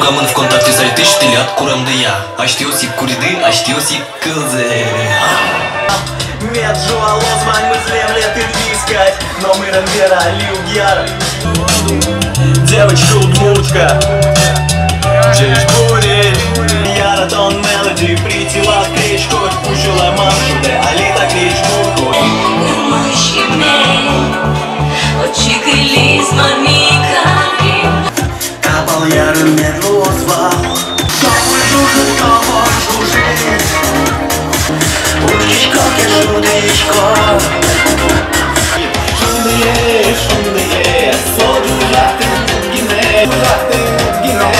Rugamın vKontakte сайты штилят курамды я. Аштиоси куриды, аштиоси кылзы. Нет жуалозман мы земле ты искать, но мы ранвера люгьяр. Девочка удмуртка, джейш бури. Яратон мелоди, притила кричку, пушила маршруты, алита кричку. Капал ярым медлозва, капал жужжит, капал жужжит. Ушечко, кешудечко. Шумные, шумные, содужаты гине, жаты гине.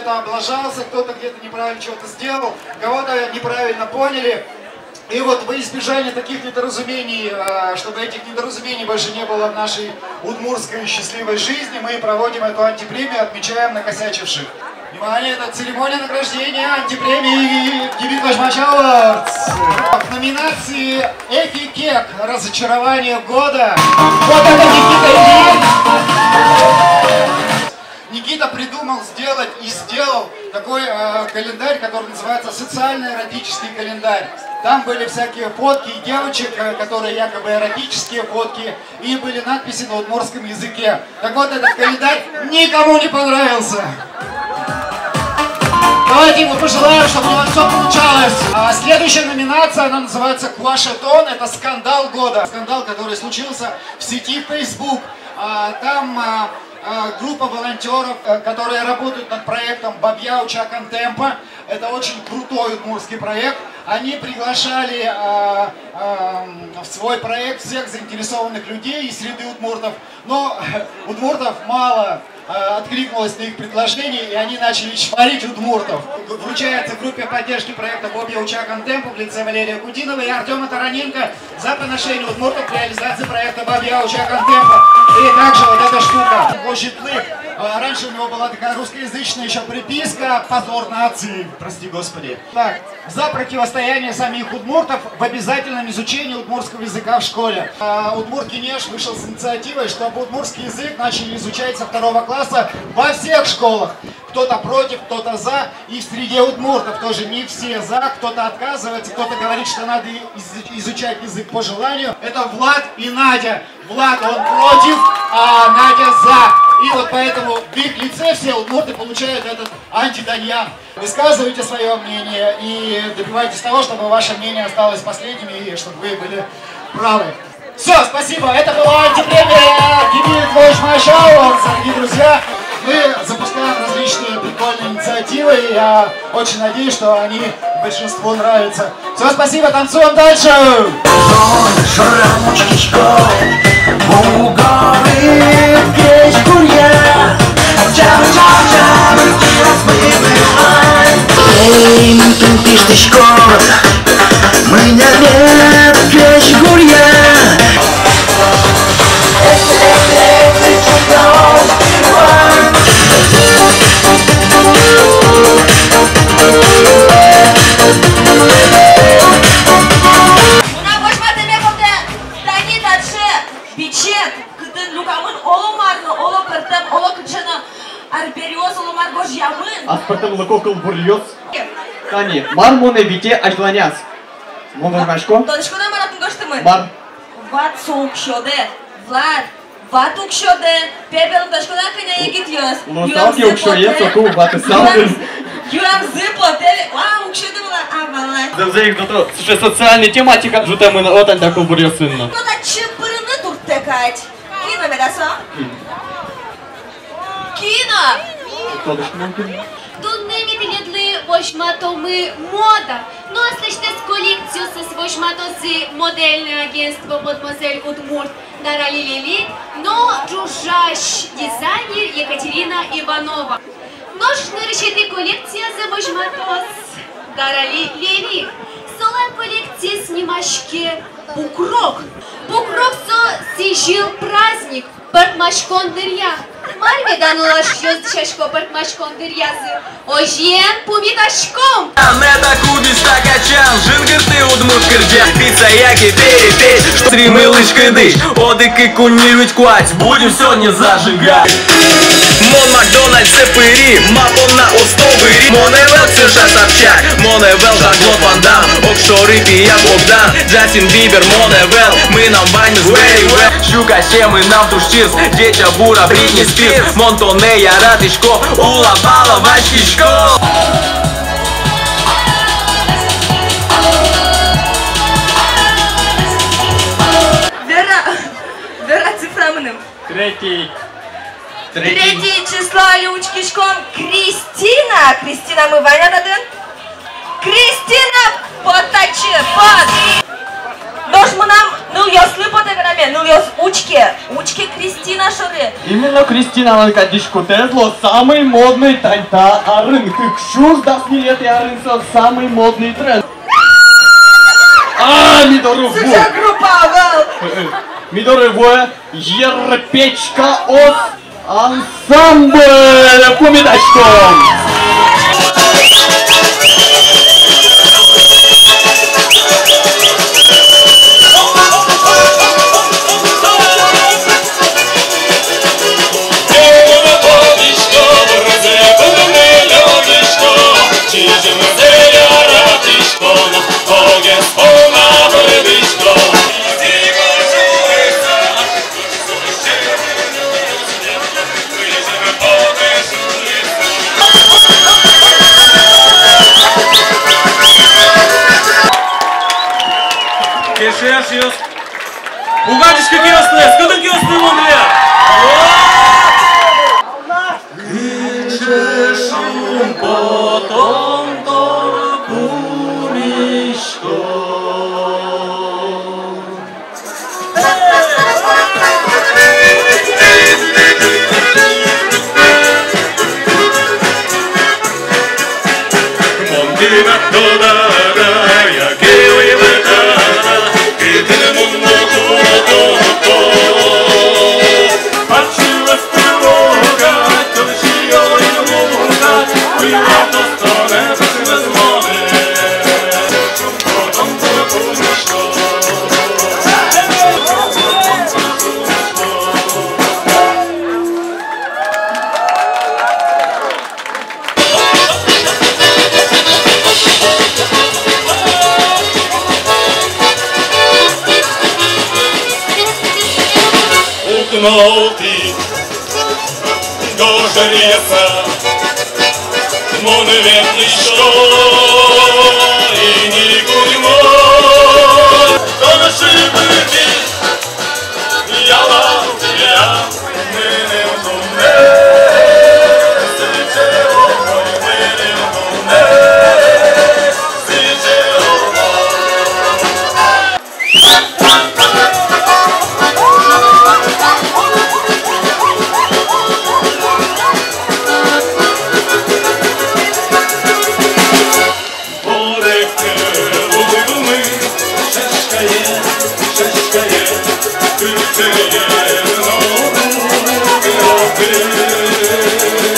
Облажался, кто-то где-то неправильно что-то сделал, кого-то неправильно поняли. И вот во избежание таких недоразумений, чтобы этих недоразумений больше не было в нашей удмуртской счастливой жизни, мы проводим эту антипремию, отмечаем накосячивших. Внимание, это церемония награждения антипремии Дебит Вожмача. В номинации «Эпикек. Разочарование года». Вот это Никита Ильин. Никита придумал сделать и сделал такой календарь, который называется «Социально-эротический календарь». Там были всякие фотки девочек, которые якобы эротические фотки, и были надписи на удмуртском языке. Так вот, этот календарь никому не понравился. Давайте ему пожелаем, чтобы у него все получалось. Следующая номинация, она называется «Квашетон». Это скандал года. Скандал, который случился в сети Facebook. Там группа волонтеров, которые работают над проектом Бабьяу Чакантемпа. Это очень крутой удмуртский проект. Они приглашали в свой проект всех заинтересованных людей из среды удмуртов. Но удмуртов мало откликнулось на их предложение, и они начали чморить удмуртов. Вручается группе поддержки проекта Бабьяу Чакантемпа в лице Валерия Кудинова и Артема Тараненко за поношение удмуртов в реализации проекта Бабьяу Чакантемпа. И также вот эта штука. Площадь Лык. Раньше у него была такая русскоязычная еще приписка «Позор нации», прости господи. Так, за противостояние самих удмуртов в обязательном изучении удмуртского языка в школе. Удмурт-Кинеш вышел с инициативой, чтобы удмуртский язык начали изучать со 2 класса во всех школах. Кто-то против, кто-то за, и в среде удмуртов тоже не все за, кто-то отказывается, кто-то говорит, что надо изучать язык по желанию. Это Влад и Надя. Влад, он против, а Надя за. И вот поэтому в их лице все удмурты получают этот антиданьян. Высказывайте свое мнение и добивайтесь того, чтобы ваше мнение осталось последним и чтобы вы были правы. Все, спасибо. Это была антипремия Дебит Вожмача, дорогие друзья. Мы запускаем различные прикольные инициативы, и я очень надеюсь, что они большинству нравятся. Все, спасибо, танцуем дальше! Аспартам лакокол бурлёс. Кани, мар моне бите ажланяс. Монашко? Донешко на марат гоштымы. Мар. Ват соук шоде. Влад. Ват ук шоде. Пебел донешко на коня егит ёс. Лосалки ук шое соку ват салды. Юрам зыпло тебе. Ва ук шоде была авала. Завзеик зато слушай социальная тематика жута мы вот он такой бурлёс сынно. Ну да чепырны тут текать. Кино медаса. Кино. Тодышко мумкин. Дуннеми билетли вошматомы мода. Но слышите коллекцию с вошматосы модельное агентство «Мадемуазель Удмурт» Дарали, но джужаш дизайнер Екатерина Иванова. Нож наращитый коллекция за вошматос Дарали. Соло коллекция с понимашке Букрок. Букрок со сижил праздник, Бартмашкон дырья. Мармедан уlaşıyoruz dışarı Бартмашкон дырьязы. Ожен пумиташком. Это кубиста качан, жингырты удмут кырджа. Пицца яки перепеть, что стримы лычкой дышь. Одыки кунировать квать, будем сегодня зажигать. Мон Макдональдс цепыри, мапон на остовыри. Моневел Ксюша Собчак, Моневел Жан-Клод Ван Дам. Окшоры пия Богдан, Джастин Бибер, Моневел. Мы нам баню с very well. Щука мы нам тушчиз, Детя Бура, Бритни Спирс. Монтоне, я Ратышко, Ула Бала, Вачкишко. Вера цифрамным. Третий. Третье число Лючкишком Кристина. Кристина, мы Ваня дадын. Кристина, потачи, пот. Дош мы нам, ну ясли потаграме, ну яс учке Кристина шоры. Именно Кристина Ланкадишку Тезло, самый модный таньта арын. Кыкшуз даснилеты арынса, самый модный тренд. Мидоры во. Суша группа, вел. Мидоры во, ерпечка от ансамбль пумитачком. Yaşıyoruz. Bu kardeşki kıyaslı, kadın kıyaslı mı ya? Gece şum potom torpurişko. Mondina toda ya que Молти, дождется, моневет лишо, и не куримо, то наши были, я лав, я, мы не умне, сидите омой, мы не умне, сидите омой.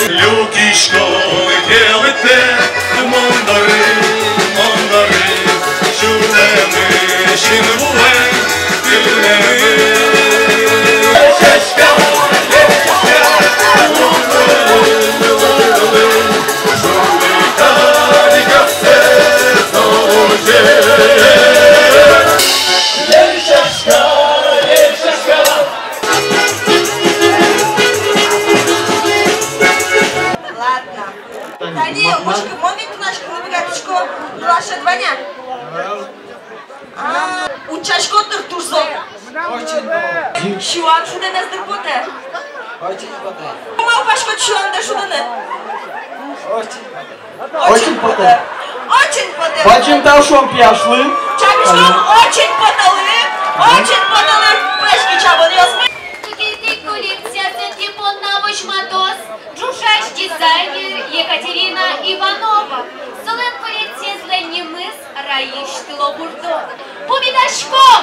Люкишко, делайте, мондары, шурдемы, шинвуле, тюрнемы. Шашка, жулика, дикасе, золоте. Учашкотных турзов. Шуан шуда нас дырпоте. Мал пашкот шуан да шуданы. Очень поте. Очень поте. Бачим там шон пьяшлы. Чабишком очень поталы. Очень поталы. Пешки чабон ясми. Тукерти коллекция Центипон на Вошматос. Джушаш дизайнер Екатерина Иванова. Солен коллекция Зленимыс Раиш Тилобурдо. Помидашком!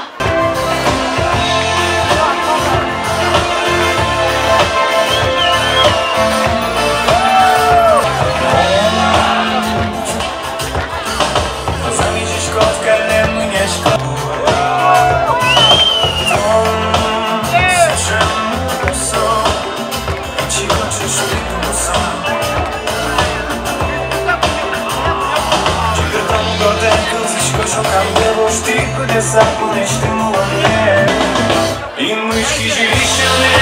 И мышки жилищами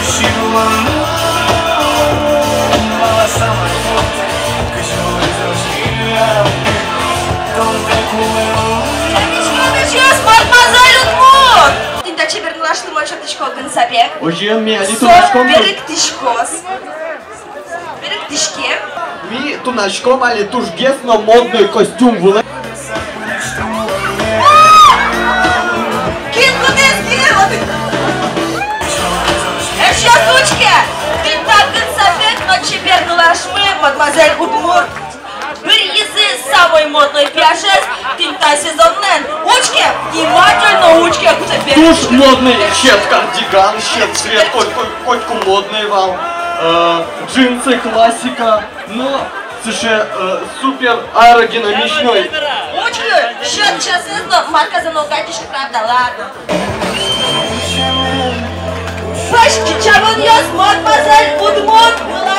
усилила мало самой фото, козёл из Роскиля, дом Мадемуазель Удмурт! Tinta çevirdiler tırmanışa tişko gınsapek. Hocam mi ali Son tunashkom? birik tişkos. Birik tişki. Mi tunashkom ali tushges но модный костюм вылез. Kim kudeskin? Еще сучки! Tinta gınsapek, но çevirdiler şmı, Мадемуазель Удмурт. Bir язы самой модной пиашес, Tinta сезоннен. Учки, внимательно учки, теперь. Туш модный, щет кардиган, щет цвет, котку модный вал. Джинсы классика, но супер аэродинамичный. Учки, счет часов, но марка за ногатишка, правда, ладно. Пашки, чавон яс, Мадемуазель Удмурт, была